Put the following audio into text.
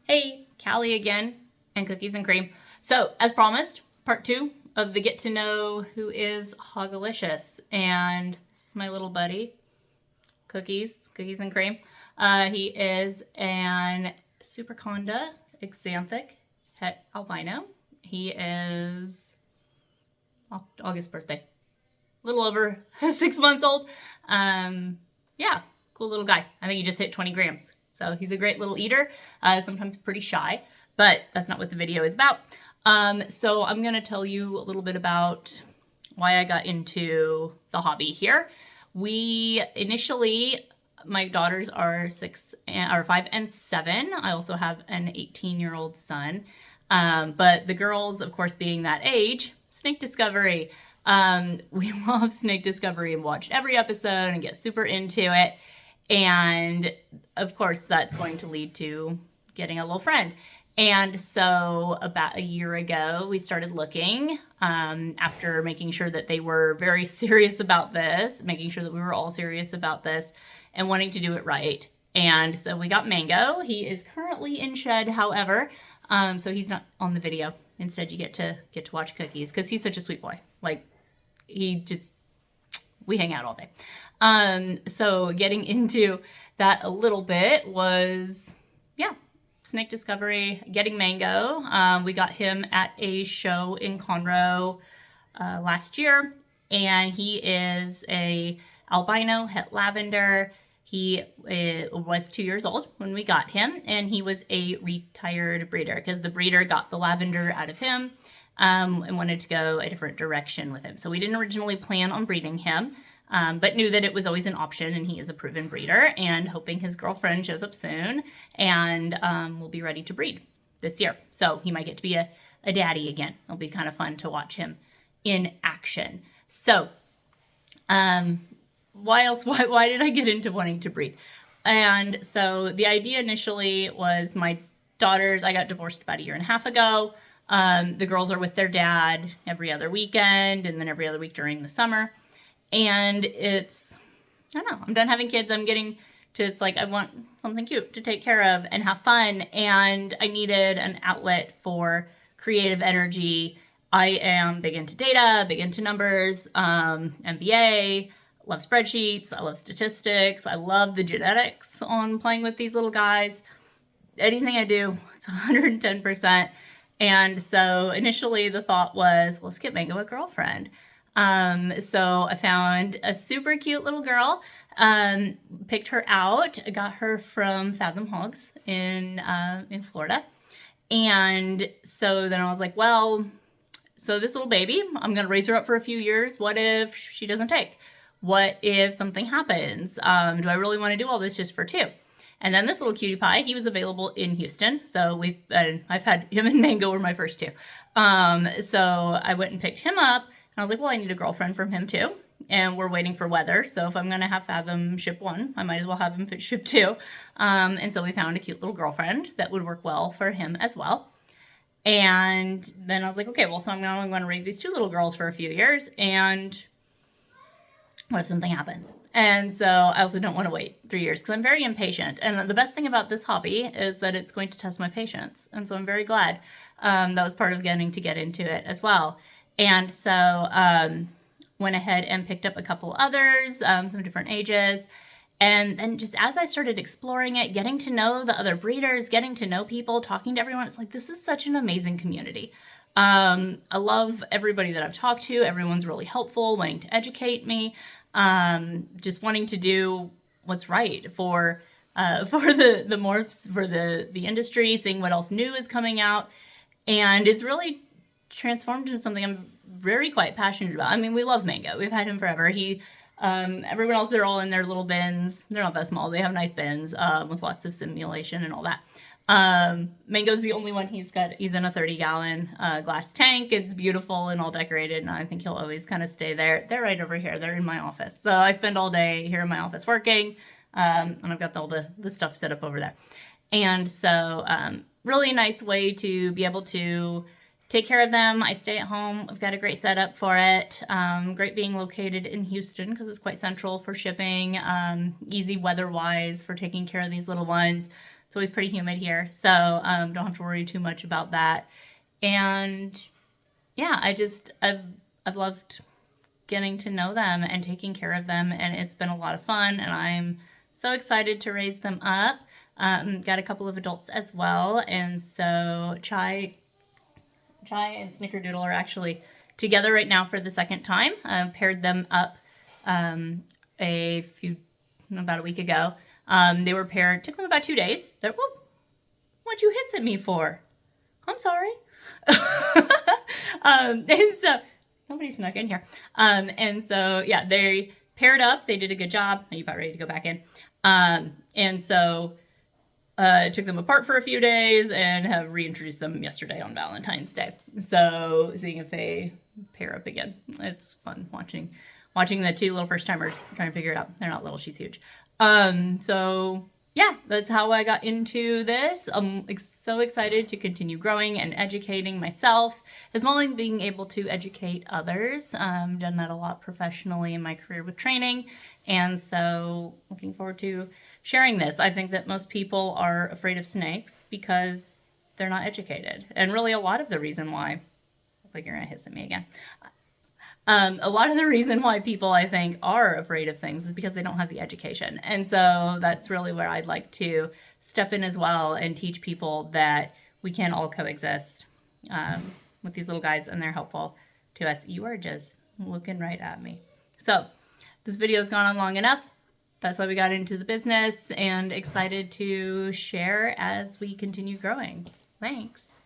Hey, Callie again, and Cookies and Cream. So, as promised, part two of the Get to Know Who is Hogalicious. And this is my little buddy, Cookies and Cream. He is an Superconda Xanthic het albino. He is August birthday, a little over 6 months old. Yeah, cool little guy. I think he just hit 20 grams. So he's a great little eater, sometimes pretty shy, but that's not what the video is about. So I'm going to tell you a little bit about why I got into the hobby here. We initially, my daughters are 5 and 7. I also have an 18-year-old son. But the girls, of course, being that age, snake discovery. We love snake discovery and watch every episode and get super into it. And of course, that's going to lead to getting a little friend. And so about a year ago, we started looking after making sure that they were very serious about this, making sure that we were all serious about this and wanting to do it right. And so we got Mango. He is currently in shed, however, so he's not on the video. Instead, you get to watch Cookies because he's such a sweet boy. Like, we hang out all day. So getting into that a little bit was, snake discovery, getting Mango. We got him at a show in Conroe last year, and he is a albino het lavender. He was 2 years old when we got him, and he was a retired breeder because the breeder got the lavender out of him and wanted to go a different direction with him. So we didn't originally plan on breeding him, but knew that it was always an option, and he is a proven breeder, and hoping his girlfriend shows up soon and will be ready to breed this year. So he might get to be a daddy again. It'll be kind of fun to watch him in action. So why did I get into wanting to breed? And so the idea initially was my daughters, I got divorced about 1.5 years ago. The girls are with their dad every other weekend and then every other week during the summer. And I don't know, I'm done having kids. I'm getting to, it's like, I want something cute to take care of and have fun. And I needed an outlet for creative energy. I am big into data, big into numbers, MBA, love spreadsheets. I love statistics. I love the genetics on playing with these little guys. Anything I do, it's 110%. And so initially the thought was, well, let's get Mango a girlfriend. So I found a super cute little girl, picked her out, got her from Fathom Hogs in Florida. And so then I was like, well, so this little baby, I'm going to raise her up for a few years. What if she doesn't take? What if something happens? Do I really want to do all this just for 2? And then this little cutie pie, he was available in Houston. So I've had him and Mango were my first 2. So I went and picked him up. And I was like, well, I need a girlfriend from him too. And we're waiting for weather. So if I'm going to have Fathom ship 1, I might as well have him ship 2. And so we found a cute little girlfriend that would work well for him as well. And then I was like, okay, well, so I'm going to raise these 2 little girls for a few years. And what if something happens? And so I also don't want to wait 3 years because I'm very impatient. And the best thing about this hobby is that it's going to test my patience. And so I'm very glad that was part of getting to get into it as well. And so went ahead and picked up a couple others, some different ages. And then just as I started exploring it, getting to know the other breeders, getting to know people, talking to everyone, it's like, this is such an amazing community. I love everybody that I've talked to. Everyone's really helpful, wanting to educate me, just wanting to do what's right for the morphs, for the industry, seeing what else new is coming out. And it's really transformed into something I'm very quite passionate about. I mean, we love Mango. We've had him forever. Everyone else, they're all in their little bins. They're not that small. They have nice bins with lots of simulation and all that. Mango's the only one he's in a 30-gallon glass tank. It's beautiful and all decorated, and I think he'll always kind of stay there. They're right over here. They're in my office. So I spend all day here in my office working, and I've got all the stuff set up over there. And so really nice way to be able to take care of them. I stay at home. I've got a great setup for it. Great being located in Houston because it's quite central for shipping. Easy weather-wise for taking care of these little ones. It's always pretty humid here, so don't have to worry too much about that. And yeah, I've loved getting to know them and taking care of them, and it's been a lot of fun, and I'm so excited to raise them up. Got a couple of adults as well, and so Chai and Snickerdoodle are actually together right now for the second time. Paired them up about a week ago. They were paired. Took them about 2 days. What'd you hiss at me for? I'm sorry. And so nobody snuck in here. And so yeah, they paired up. They did a good job. Are you about ready to go back in? And so took them apart for a few days and have reintroduced them yesterday on Valentine's Day. So seeing if they pair up again. It's fun watching the two little first timers trying to figure it out. They're not little, she's huge. So yeah, that's how I got into this. I'm so excited to continue growing and educating myself, as well as being able to educate others. Done that a lot professionally in my career with training, and so looking forward to sharing this. I think that most people are afraid of snakes because they're not educated, and really a lot of the reason why. Looks like you're gonna hiss at me again. A lot of the reason why people, I think, are afraid of things is because they don't have the education. And so that's really where I'd like to step in as well and teach people that we can all coexist with these little guys, and they're helpful to us. You are just looking right at me. So this video's gone on long enough. That's why we got into the business, and excited to share as we continue growing. Thanks.